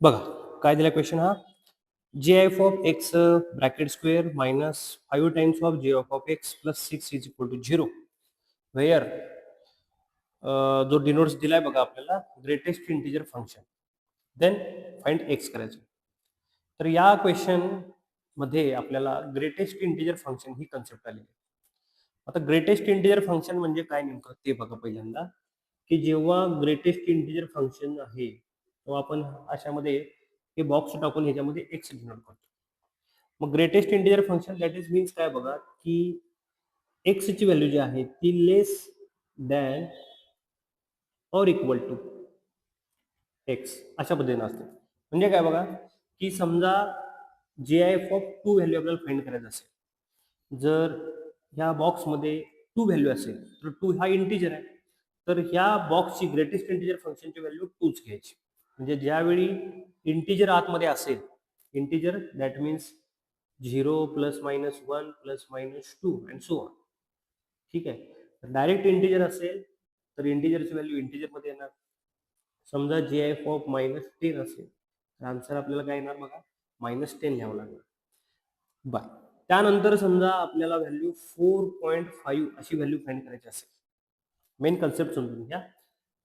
बघा काय दिला क्वेश्चन हा, जे F of X bracket square minus 5 times of जे F of X plus 6 is equal to 0 where जो डिनोट्स दिलाय बघा आपल्याला greatest integer function then find X करायचं. तर या क्वेश्चन मध्ये आपल्याला ग्रेटेस्ट इंटिजर फंक्शन ही कन्सेप्ट आली. आता ग्रेटेस्ट इंटिजर फंक्शन म्हणजे काय नेमकं ते बघा पहिल्यांदा, की जेव्हा ग्रेटेस्ट इंटिजर फंक्शन आहे तेव्हा आपण अशामध्ये हे बॉक्स टाकून ह्याच्यामध्ये एक्स डिनोट करतो. मग greatest integer function that is means काय बघा, की एक्स ची व्हॅल्यू जी आहे ती less than or equal to x अशा पद्धतीने असते. म्हणजे काय बघा, की समजा जे एफ ऑफ टू व्हॅल्यू आपल्याला फाइंड करायचं असेल, जर ह्या बॉक्समध्ये टू व्हॅल्यू असेल तर टू हा इंटिजर आहे, तर ह्या बॉक्सची ग्रेटेस्ट इंटिजर फंक्शनची व्हॅल्यू टूच घ्यायची. म्हणजे ज्यावेळी इंटिजर आतमध्ये असेल, integer that means 0 plus minus 1 plus minus 2 and so on. ठीक आहे. तर डायरेक्ट इंटिजर असेल तर इंटिजरची व्हॅल्यू इंटिजरमध्ये येणार. समजा जे एफ ऑफ -10 असेल तर आन्सर आपल्याला काय येणार बघा, -10 लिहावं लागणार. बर, त्यानंतर समजा आपल्याला व्हॅल्यू 4.5 अशी व्हॅल्यू फाइंड करायची असेल, मेन कन्सेप्ट समजून घ्या.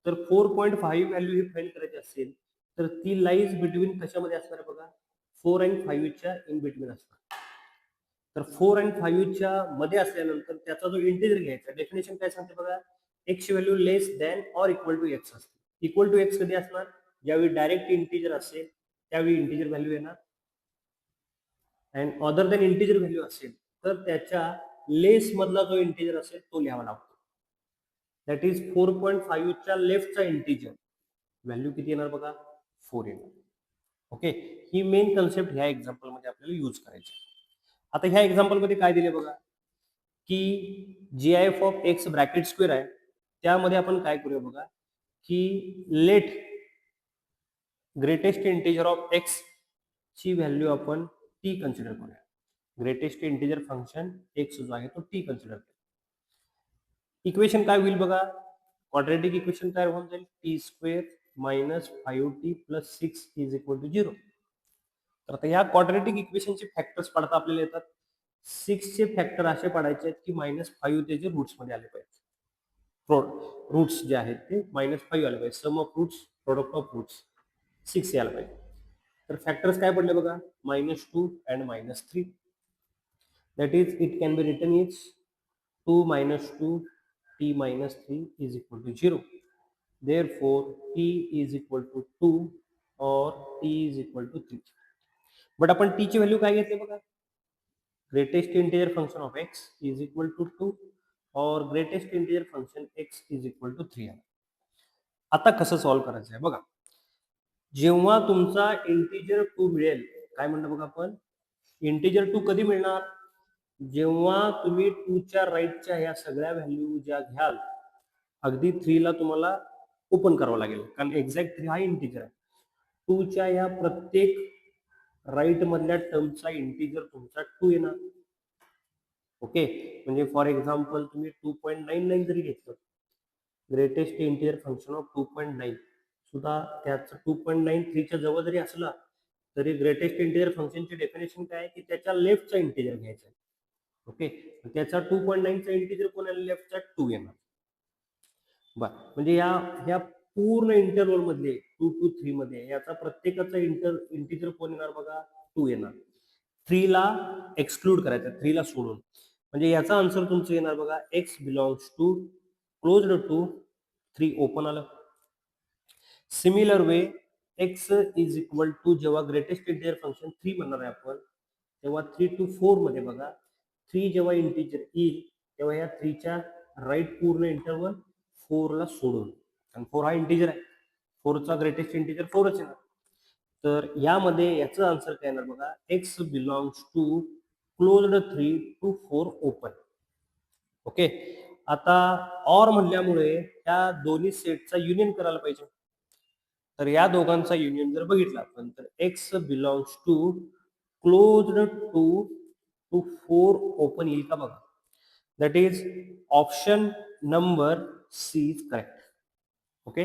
तर 4.5 व्हॅल्यू ही फाइंड करायची असेल तर ती लाईज बिटवीन कशामध्ये असणार बघा, 4 आणि 5 च्या इन बिटवीन असणार. तर 4 आणि 5 च्या मध्ये असल्यानंतर त्याचा जो इंटिजर घ्यायचा, डेफिनेशन काय सांगते बघा, एक्स ची value less than or equal to x असते. इक्वल टू एक्स कधी असणार, ज्यावेळी डायरेक्ट इंटिजर असेल त्यावेळी इंटिजर व्हॅल्यू येणार, and other than integer value असेल तर त्याच्या लेस मधला जो इंटिजर असेल तो लिहावा लागतो. दॅट इज 4.5 च्या लेफ्टचा इंटिजर व्हॅल्यू किती येणार बघा, 4 येणार. ओके, ही मेन कन्सेप्ट ह्या एक्झाम्पल मध्ये आपल्याला यूज करायची. आता ह्या एक्झाम्पल मध्ये काय दिले बघा, की G F of X bracket square आहे, त्यामध्ये आपण काय करूया बघा, की let greatest integer of X ची व्हॅल्यू आपण टी कन्सिडर करूया. ग्रेटेस्ट इंटिजर फंक्शन एक्स जो आहे तो टी कन्सिडर करूया. इक्वेशन काय होईल बघा, क्वाड्रेटिक इक्वेशन तयार होऊन जाईल, T square minus 5t plus 6 is equal to 0. तर आता ह्या क्वाड्रेटिक इक्वेशनचे फॅक्टर्स पडता आपल्याला येतात. 6 चे फॅक्टर असे पडायचे आहेत की -5 त्याचे रूट्स मध्ये आले पाहिजे. रूट्स जे आहेत ते -5 आले पाहिजे. Sum of roots, product of roots 6 यायला पाहिजे. तर फॅक्टर्स काय पडले बघा, -2 and -3. That is it can be written is 2 - 2 t - 3 is equal to 0. Therefore, t is equal to 2 or t is equal to 3. But आपण t ची value काय घेतली बघा, greatest integer function of x is equal to 2 और greatest integer function x is equal to 3 आहे. आता कसं solve करायचं आहे बघा, जेव्हा तुमचा इंटिजर 2 मिळेल, काय म्हणतो बघा आपण, इंटिजर 2 कधी मिळणार, जेव्हा तुम्ही 2 च्या राईटच्या ह्या सगळ्या व्हॅल्यू ज्या घ्याल, अगदी 3 ला तुम्हाला ओपन करावं लागेल, कारण एक्झॅक्ट 3 हा इंटिजर आहे. 2 च्या ह्या प्रत्येक राईट मधल्या टर्मचा इंटिजर तुमचा 2 येणार. ओके, म्हणजे फॉर एक्झाम्पल तुम्ही 2.99 जरी घेतलं, ग्रेटेस्ट इंटिजर फंक्शन ऑफ 2.9 सुद्धा त्याचं 2.93 च्या जवळ जरी असला तरी ग्रेटेस्ट इंटिजर फंक्शनची डेफिनेशन काय आहे, की त्याच्या लेफ्टचा इंटिजर घ्यायचा आहे. ओके, त्याचा 2.9 चा इंटिजर कोणाला लेफ्टचा 2 येणार. बर, म्हणजे ह्या पूर्ण इंटरवल मधले 2 to 3 मध्ये याचा प्रत्येकाचा इंटिजर कोण येणार बघा, 2 येणार. 3 ला एक्सक्लूड करायचं, 3 ला सोडून, म्हणजे याचा आन्सर तुमचं येणार बघा, x belongs to closed to 3 open आलं. Similar way X is equal to जेव्हा ग्रेटेस्ट इंटिजर फंक्शन 3 म्हणणार आहे आपण, तेव्हा 3 to 4 मध्ये बघा, 3 जेव्हा इंटिजर येईल तेव्हा या 3 च्या राईट पूर्ण इंटरवल 4 ला सोडून, आणि 4 हा इंटिजर आहे, 4 चा ग्रेटेस्ट इंटिजर 4च येणार. तर यामध्ये याचं आन्सर काय येणार बघा, x belongs to closed 3 to 4 open. Okay, आता ऑर म्हणल्यामुळे त्या दोन्ही सेटचा युनियन करायला पाहिजे. तर या दोघांचा युनियन जर बघितला आपण तर x belongs to closed two to 4 open येईल का बघा. That is option number C is correct. Okay,